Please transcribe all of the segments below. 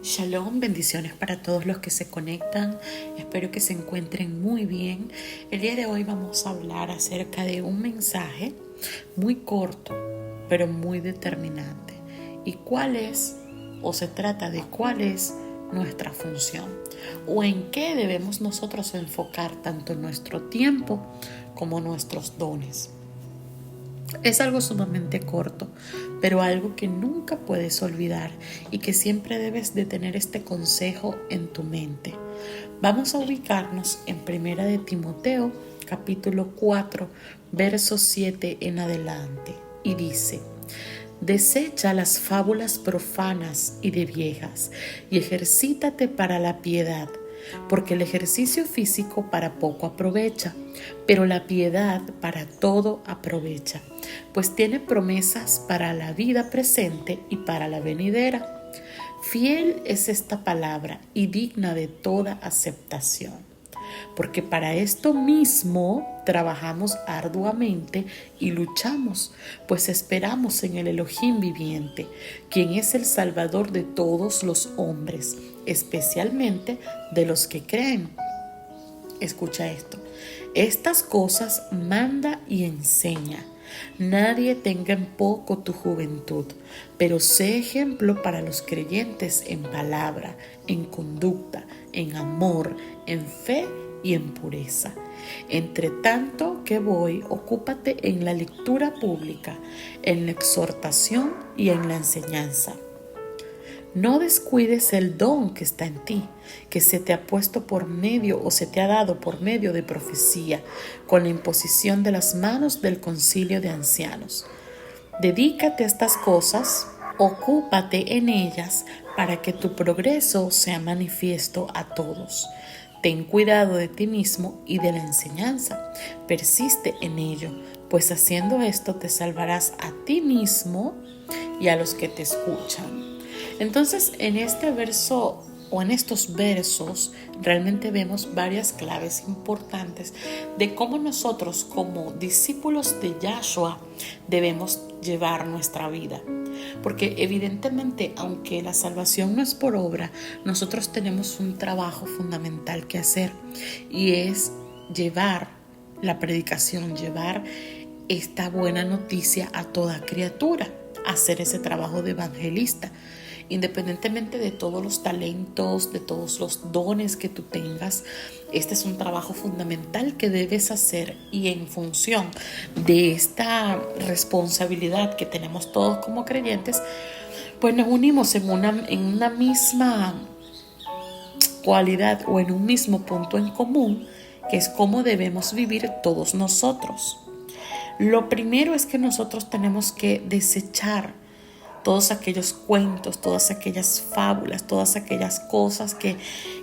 Shalom, bendiciones para todos los que se conectan. Espero que se encuentren muy bien. El día de hoy vamos a hablar acerca de un mensaje muy corto, pero muy determinante. ¿Y cuál es, o se trata de cuál es nuestra función? ¿O en qué debemos nosotros enfocar tanto nuestro tiempo como nuestros dones? Es algo sumamente corto, pero algo que nunca puedes olvidar y que siempre debes de tener este consejo en tu mente. Vamos a ubicarnos en Primera de Timoteo, capítulo 4, verso 7 en adelante. Y dice: Desecha las fábulas profanas y de viejas, y ejercítate para la piedad, porque el ejercicio físico para poco aprovecha, pero la piedad para todo aprovecha, pues tiene promesas para la vida presente y para la venidera. Fiel es esta palabra y digna de toda aceptación, porque para esto mismo trabajamos arduamente y luchamos, pues esperamos en el Elohim viviente, quien es el Salvador de todos los hombres, especialmente de los que creen. Escucha esto: estas cosas manda y enseña. Nadie tenga en poco tu juventud, pero sé ejemplo para los creyentes en palabra, en conducta, en amor, en fe y en pureza. Entre tanto que voy, ocúpate en la lectura pública, en la exhortación y en la enseñanza. No descuides el don que está en ti, que se te ha puesto por medio o se te ha dado por medio de profecía, con la imposición de las manos del concilio de ancianos. Dedícate a estas cosas, ocúpate en ellas para que tu progreso sea manifiesto a todos. Ten cuidado de ti mismo y de la enseñanza. Persiste en ello, pues haciendo esto te salvarás a ti mismo y a los que te escuchan. Entonces, en este verso o en estos versos realmente vemos varias claves importantes de cómo nosotros como discípulos de Yahshua debemos llevar nuestra vida. Porque evidentemente, aunque la salvación no es por obra, nosotros tenemos un trabajo fundamental que hacer, y es llevar la predicación, llevar esta buena noticia a toda criatura, hacer ese trabajo de evangelista. Independientemente de todos los talentos, de todos los dones que tú tengas, este es un trabajo fundamental que debes hacer, y en función de esta responsabilidad que tenemos todos como creyentes, pues nos unimos en una misma cualidad o en un mismo punto en común, que es cómo debemos vivir todos nosotros. Lo primero es que nosotros tenemos que desechar todos aquellos cuentos, todas aquellas fábulas, todas aquellas cosas que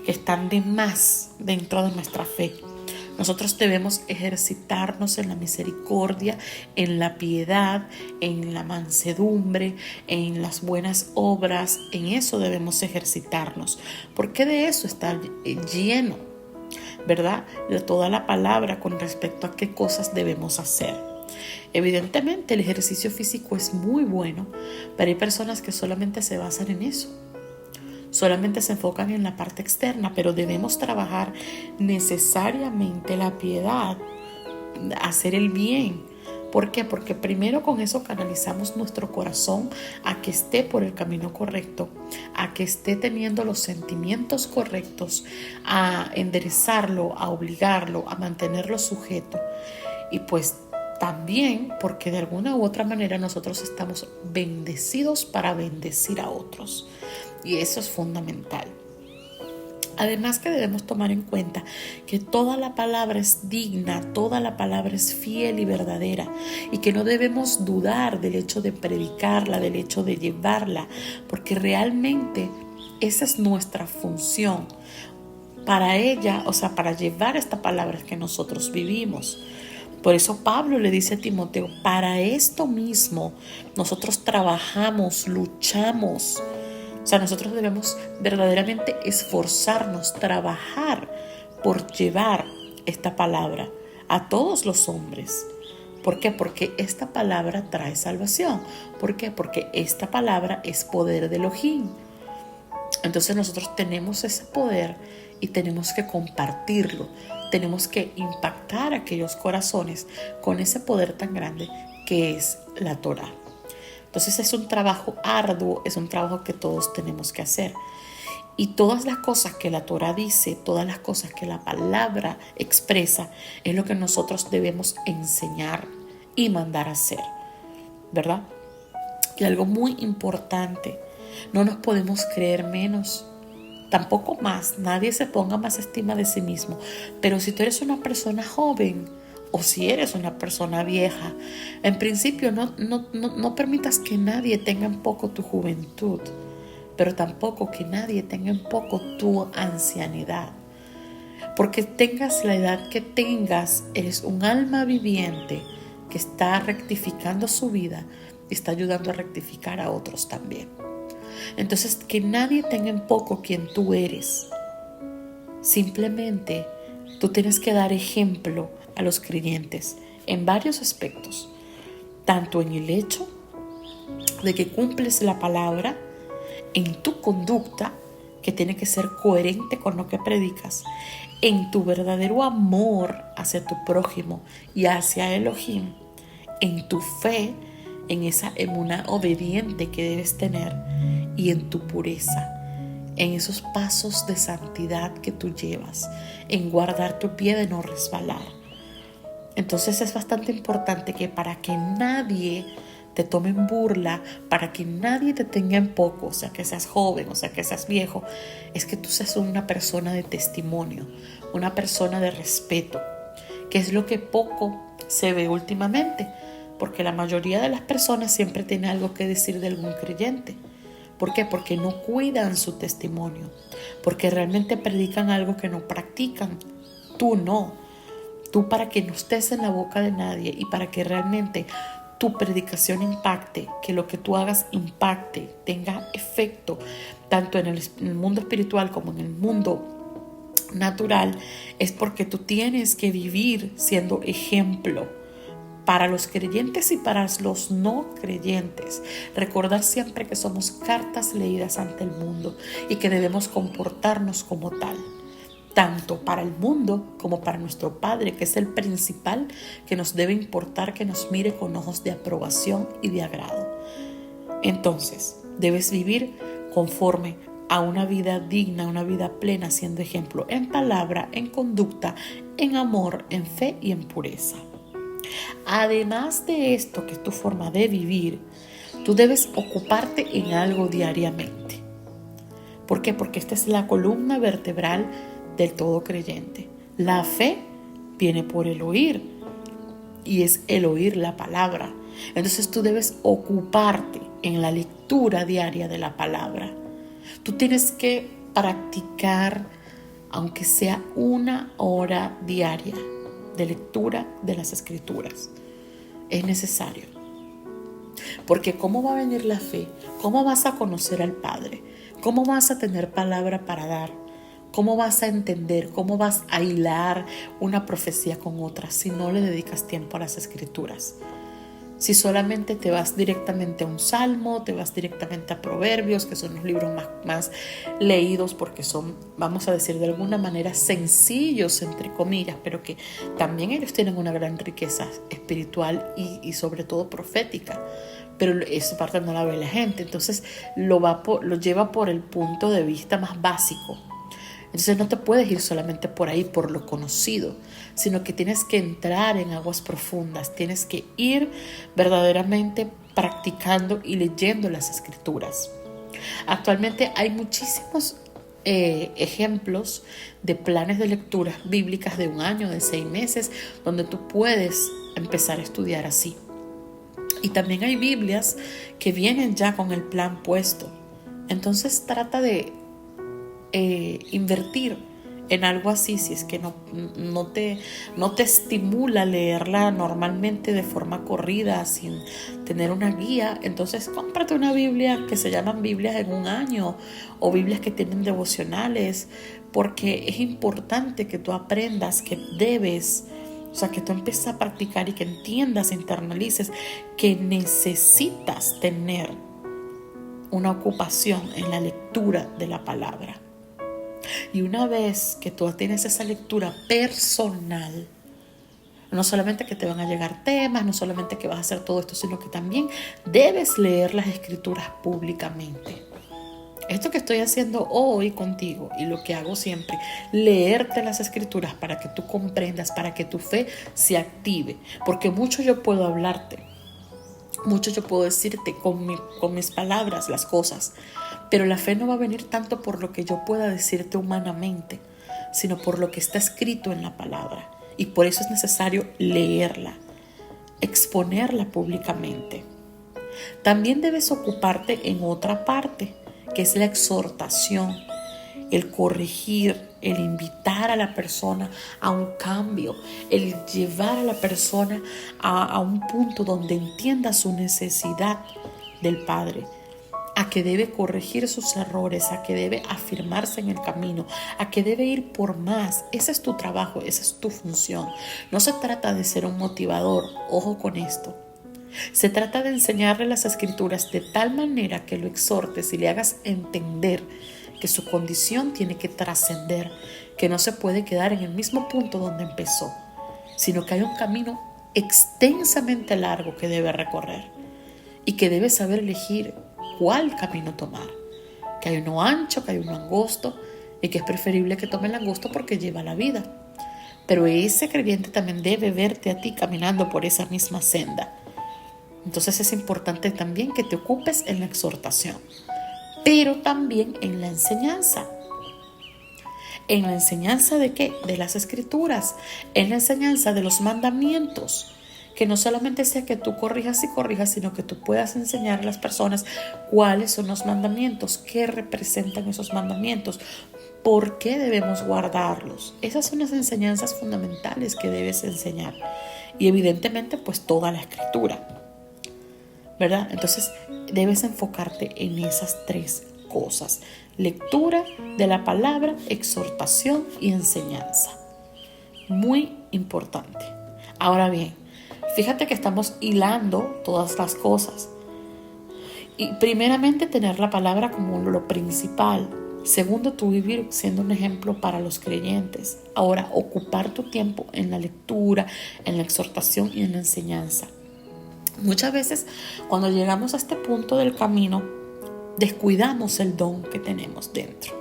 están de más dentro de nuestra fe. Nosotros debemos ejercitarnos en la misericordia, en la piedad, en la mansedumbre, en las buenas obras. En eso debemos ejercitarnos, porque de eso está lleno, ¿verdad?, toda la palabra con respecto a qué cosas debemos hacer. Evidentemente el ejercicio físico es muy bueno, pero hay personas que solamente se basan en eso, solamente se enfocan en la parte externa, pero debemos trabajar necesariamente la piedad, hacer el bien. ¿Por qué? Porque primero con eso canalizamos nuestro corazón a que esté por el camino correcto, a que esté teniendo los sentimientos correctos, a enderezarlo, a obligarlo, a mantenerlo sujeto. Y pues también porque de alguna u otra manera nosotros estamos bendecidos para bendecir a otros, y eso es fundamental. Además que debemos tomar en cuenta que toda la palabra es digna, toda la palabra es fiel y verdadera, y que no debemos dudar del hecho de predicarla, del hecho de llevarla, porque realmente esa es nuestra función. Para ella, para llevar esta palabra que nosotros vivimos. Por eso Pablo le dice a Timoteo: para esto mismo nosotros trabajamos, luchamos. Nosotros debemos verdaderamente esforzarnos, trabajar por llevar esta palabra a todos los hombres. ¿Por qué? Porque esta palabra trae salvación. ¿Por qué? Porque esta palabra es poder de Elohim. Entonces nosotros tenemos ese poder y tenemos que compartirlo. Tenemos que impactar aquellos corazones con ese poder tan grande que es la Torá. Entonces es un trabajo arduo, es un trabajo que todos tenemos que hacer. Y todas las cosas que la Torá dice, todas las cosas que la palabra expresa, es lo que nosotros debemos enseñar y mandar a hacer, ¿verdad? Y algo muy importante, no nos podemos creer menos, tampoco más. Nadie se ponga más estima de sí mismo. Pero si tú eres una persona joven o si eres una persona vieja, en principio no permitas que nadie tenga en poco tu juventud, pero tampoco que nadie tenga en poco tu ancianidad. Porque tengas la edad que tengas, eres un alma viviente que está rectificando su vida y está ayudando a rectificar a otros también. Entonces, que nadie tenga en poco quien tú eres. Simplemente tú tienes que dar ejemplo a los creyentes en varios aspectos, tanto en el hecho de que cumples la palabra, en tu conducta, que tiene que ser coherente con lo que predicas, en tu verdadero amor hacia tu prójimo y hacia Elohim, en tu fe, en esa emuná obediente que debes tener, y en tu pureza, en esos pasos de santidad que tú llevas, en guardar tu pie de no resbalar. Entonces es bastante importante que para que nadie te tome en burla, para que nadie te tenga en poco, o sea que seas joven, o sea que seas viejo, es que tú seas una persona de testimonio, una persona de respeto, que es lo que poco se ve últimamente, porque la mayoría de las personas siempre tiene algo que decir de algún creyente. ¿Por qué? Porque no cuidan su testimonio, porque realmente predican algo que no practican. Tú no. Tú, para que no estés en la boca de nadie y para que realmente tu predicación impacte, que lo que tú hagas impacte, tenga efecto, tanto en el mundo espiritual como en el mundo natural, es porque tú tienes que vivir siendo ejemplo para los creyentes y para los no creyentes. Recordar siempre que somos cartas leídas ante el mundo y que debemos comportarnos como tal, tanto para el mundo como para nuestro Padre, que es el principal, que nos debe importar que nos mire con ojos de aprobación y de agrado. Entonces, debes vivir conforme a una vida digna, una vida plena, siendo ejemplo en palabra, en conducta, en amor, en fe y en pureza. Además de esto, que es tu forma de vivir, tú debes ocuparte en algo diariamente. ¿Por qué? Porque esta es la columna vertebral del todo creyente. La fe viene por el oír y es el oír la palabra. Entonces tú debes ocuparte en la lectura diaria de la palabra. Tú tienes que practicar, aunque sea 1 hora diaria, de lectura de las Escrituras. Es necesario. Porque ¿cómo va a venir la fe? ¿Cómo vas a conocer al Padre? ¿Cómo vas a tener palabra para dar? ¿Cómo vas a entender? ¿Cómo vas a hilar una profecía con otra si no le dedicas tiempo a las Escrituras? Si solamente te vas directamente a un salmo, te vas directamente a Proverbios, que son los libros más leídos porque son, vamos a decir de alguna manera, sencillos, entre comillas, pero que también ellos tienen una gran riqueza espiritual y sobre todo profética. Pero esa parte no la ve la gente, entonces lo lleva por el punto de vista más básico. Entonces no te puedes ir solamente por ahí, por lo conocido, sino que tienes que entrar en aguas profundas, tienes que ir verdaderamente practicando y leyendo las Escrituras. Actualmente hay muchísimos ejemplos de planes de lecturas bíblicas de 1 año, de 6 meses, donde tú puedes empezar a estudiar así. Y también hay Biblias que vienen ya con el plan puesto. Entonces trata de invertir en algo así, si es que no te estimula leerla normalmente de forma corrida sin tener una guía. Entonces cómprate una Biblia, que se llaman Biblias en 1 año, o Biblias que tienen devocionales, porque es importante que tú aprendas que debes, o sea, que tú empieces a practicar y que entiendas, internalices que necesitas tener una ocupación en la lectura de la palabra. Y una vez que tú tienes esa lectura personal, no solamente que te van a llegar temas, no solamente que vas a hacer todo esto, sino que también debes leer las escrituras públicamente. Esto que estoy haciendo hoy contigo y lo que hago siempre, leerte las escrituras para que tú comprendas, para que tu fe se active. Porque mucho yo puedo hablarte, mucho yo puedo decirte con mis palabras las cosas, pero la fe no va a venir tanto por lo que yo pueda decirte humanamente, sino por lo que está escrito en la palabra. Y por eso es necesario leerla, exponerla públicamente. También debes ocuparte en otra parte, que es la exhortación, el corregir, el invitar a la persona a un cambio, el llevar a la persona a un punto donde entienda su necesidad del Padre, a que debe corregir sus errores, a que debe afirmarse en el camino, a que debe ir por más. Ese es tu trabajo, esa es tu función. No se trata de ser un motivador, ojo con esto. Se trata de enseñarle las escrituras de tal manera que lo exhortes y le hagas entender que su condición tiene que trascender, que no se puede quedar en el mismo punto donde empezó, sino que hay un camino extensamente largo que debe recorrer y que debe saber elegir cuál camino tomar, que hay uno ancho, que hay uno angosto y que es preferible que tome el angosto porque lleva la vida. Pero ese creyente también debe verte a ti caminando por esa misma senda. Entonces es importante también que te ocupes en la exhortación, pero también en la enseñanza. ¿En la enseñanza de qué? De las escrituras, en la enseñanza de los mandamientos. Que no solamente sea que tú corrijas y corrijas, sino que tú puedas enseñar a las personas cuáles son los mandamientos, qué representan esos mandamientos, por qué debemos guardarlos. Esas son las enseñanzas fundamentales que debes enseñar. Y evidentemente, pues toda la escritura, ¿verdad? Entonces, debes enfocarte en esas tres cosas: lectura de la palabra, exhortación y enseñanza. Muy importante. Ahora bien, fíjate que estamos hilando todas las cosas. Y primeramente, tener la palabra como lo principal. Segundo, tú vivir siendo un ejemplo para los creyentes. Ahora, ocupar tu tiempo en la lectura, en la exhortación y en la enseñanza. Muchas veces, cuando llegamos a este punto del camino, descuidamos el don que tenemos dentro.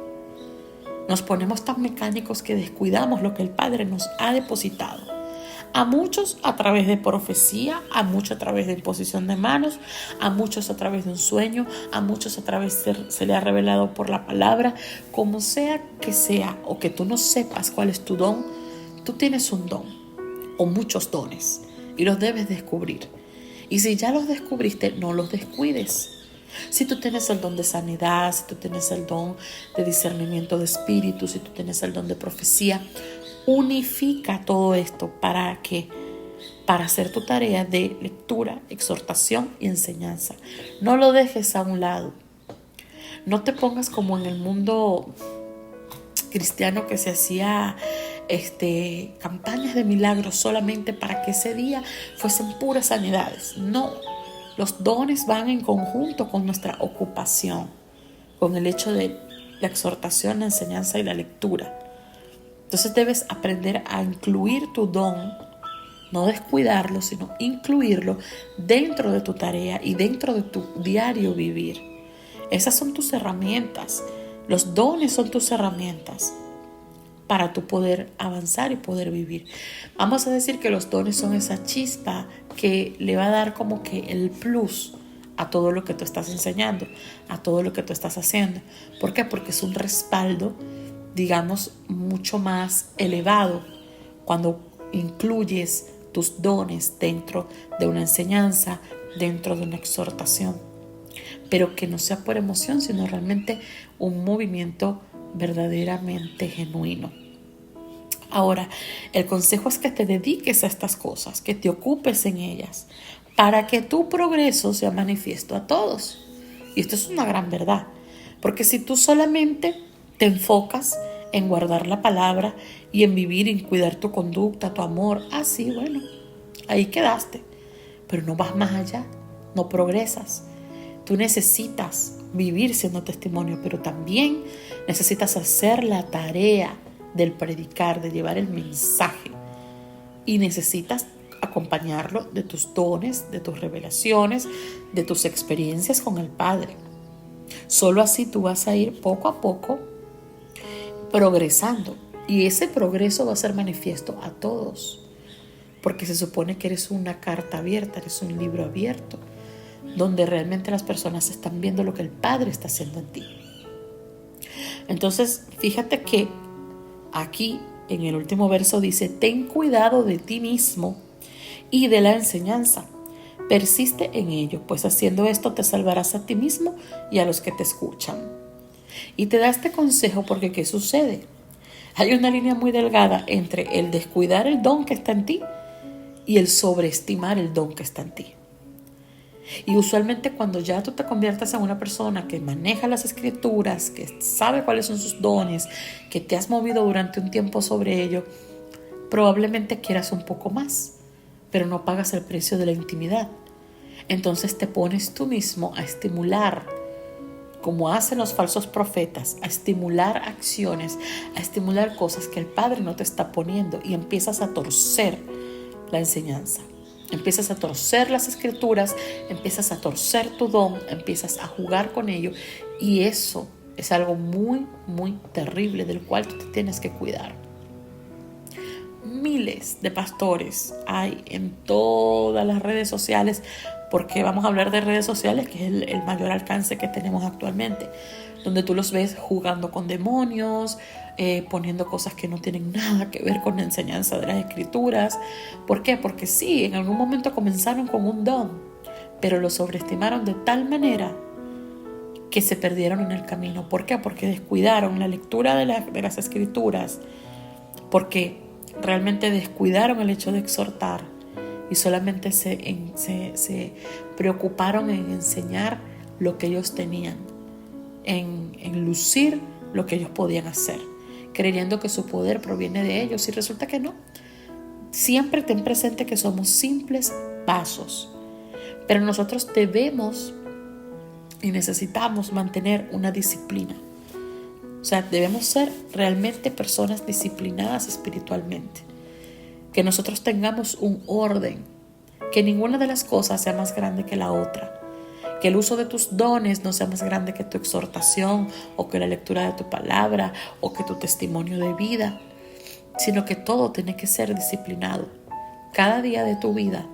Nos ponemos tan mecánicos que descuidamos lo que el Padre nos ha depositado. A muchos a través de profecía, a muchos a través de imposición de manos, a muchos a través de un sueño, a muchos a través se le ha revelado por la palabra. Como sea que sea, o que tú no sepas cuál es tu don, tú tienes un don o muchos dones y los debes descubrir. Y si ya los descubriste, no los descuides. Si tú tienes el don de sanidad, si tú tienes el don de discernimiento de espíritu, si tú tienes el don de profecía, unifica todo esto. ¿Para qué? Para hacer tu tarea de lectura, exhortación y enseñanza. No lo dejes a un lado. No te pongas como en el mundo cristiano que se hacía campañas de milagros solamente para que ese día fuesen puras sanidades. No, los dones van en conjunto con nuestra ocupación, con el hecho de la exhortación, la enseñanza y la lectura. Entonces debes aprender a incluir tu don, no descuidarlo, sino incluirlo dentro de tu tarea y dentro de tu diario vivir. Esas son tus herramientas. Los dones son tus herramientas para tu poder avanzar y poder vivir. Vamos a decir que los dones son esa chispa que le va a dar como que el plus a todo lo que tú estás enseñando, a todo lo que tú estás haciendo. ¿Por qué? Porque es un respaldo, digamos, mucho más elevado cuando incluyes tus dones dentro de una enseñanza, dentro de una exhortación, pero que no sea por emoción, sino realmente un movimiento verdaderamente genuino. Ahora, el consejo es que te dediques a estas cosas, que te ocupes en ellas, para que tu progreso sea manifiesto a todos. Y esto es una gran verdad, porque si tú solamente te enfocas en guardar la palabra y en vivir y en cuidar tu conducta, tu amor, así, bueno, ahí quedaste, pero no vas más allá, no progresas. Tú necesitas vivir siendo testimonio, pero también necesitas hacer la tarea del predicar, de llevar el mensaje. Y necesitas acompañarlo de tus dones, de tus revelaciones, de tus experiencias con el Padre. Solo así tú vas a ir poco a poco progresando. Y ese progreso va a ser manifiesto a todos. Porque se supone que eres una carta abierta, eres un libro abierto, donde realmente las personas están viendo lo que el Padre está haciendo en ti. Entonces, fíjate que aquí en el último verso dice: ten cuidado de ti mismo y de la enseñanza. Persiste en ello, pues haciendo esto te salvarás a ti mismo y a los que te escuchan. Y te da este consejo porque ¿qué sucede? Hay una línea muy delgada entre el descuidar el don que está en ti y el sobreestimar el don que está en ti. Y usualmente cuando ya tú te conviertas en una persona que maneja las escrituras, que sabe cuáles son sus dones, que te has movido durante un tiempo sobre ello, probablemente quieras un poco más, pero no pagas el precio de la intimidad. Entonces te pones tú mismo a estimular, como hacen los falsos profetas, a estimular acciones, a estimular cosas que el Padre no te está poniendo, y empiezas a torcer la enseñanza. Empiezas a torcer las escrituras, empiezas a torcer tu don, empiezas a jugar con ello, y eso es algo muy, muy terrible del cual tú te tienes que cuidar. Miles de pastores hay en todas las redes sociales, porque vamos a hablar de redes sociales, que es el mayor alcance que tenemos actualmente, donde tú los ves jugando con demonios, poniendo cosas que no tienen nada que ver con la enseñanza de las escrituras. ¿Por qué? Porque sí, en algún momento comenzaron con un don, pero lo sobreestimaron de tal manera que se perdieron en el camino. ¿Por qué? Porque descuidaron la lectura de las escrituras, porque realmente descuidaron el hecho de exhortar y solamente se preocuparon en enseñar lo que ellos tenían, en lucir lo que ellos podían hacer, creyendo que su poder proviene de ellos, y resulta que no. Siempre ten presente que somos simples vasos, pero nosotros debemos y necesitamos mantener una disciplina. O sea, debemos ser realmente personas disciplinadas espiritualmente. Que nosotros tengamos un orden, que ninguna de las cosas sea más grande que la otra, que el uso de tus dones no sea más grande que tu exhortación, o que la lectura de tu palabra, o que tu testimonio de vida, sino que todo tiene que ser disciplinado. Cada día de tu vida,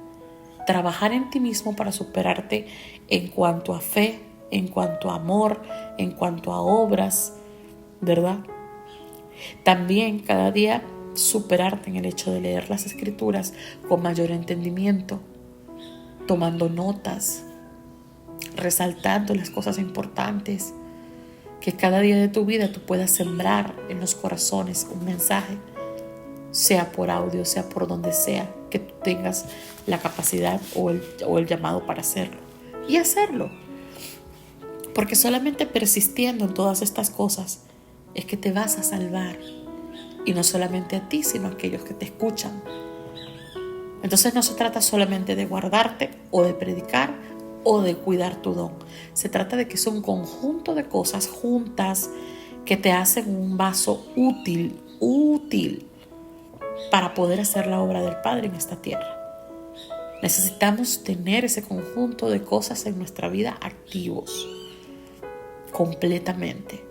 trabajar en ti mismo para superarte en cuanto a fe, en cuanto a amor, en cuanto a obras, ¿verdad? También cada día superarte en el hecho de leer las escrituras con mayor entendimiento, tomando notas, resaltando las cosas importantes, que cada día de tu vida tú puedas sembrar en los corazones un mensaje, sea por audio, sea por donde sea, que tú tengas la capacidad o el llamado para hacerlo, y hacerlo. Porque solamente persistiendo en todas estas cosas es que te vas a salvar. Y no solamente a ti, sino a aquellos que te escuchan. Entonces no se trata solamente de guardarte o de predicar o de cuidar tu don. Se trata de que es un conjunto de cosas juntas que te hacen un vaso útil para poder hacer la obra del Padre en esta tierra. Necesitamos tener ese conjunto de cosas en nuestra vida activos completamente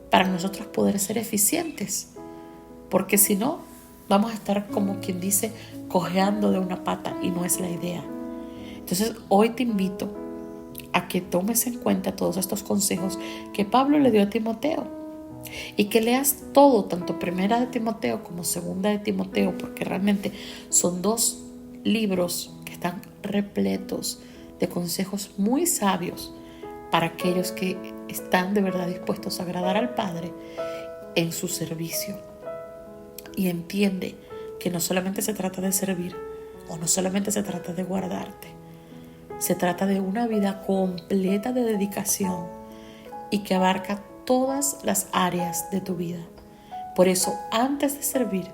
para nosotros poder ser eficientes, porque si no vamos a estar, como quien dice, cojeando de una pata, y no es la idea. Entonces hoy te invito a que tomes en cuenta todos estos consejos que Pablo le dio a Timoteo, y que leas todo, tanto Primera de Timoteo como Segunda de Timoteo, porque realmente son dos libros que están repletos de consejos muy sabios para aquellos que están de verdad dispuestos a agradar al Padre en su servicio. Y entiende que no solamente se trata de servir, o no solamente se trata de guardarte, se trata de una vida completa de dedicación y que abarca todas las áreas de tu vida. Por eso, antes de servir,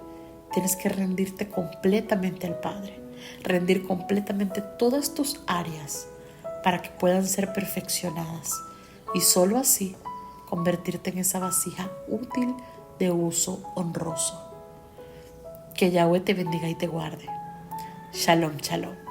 tienes que rendirte completamente al Padre, rendir completamente todas tus áreas, para que puedan ser perfeccionadas y solo así convertirte en esa vasija útil de uso honroso. Que Yahweh te bendiga y te guarde. Shalom, shalom.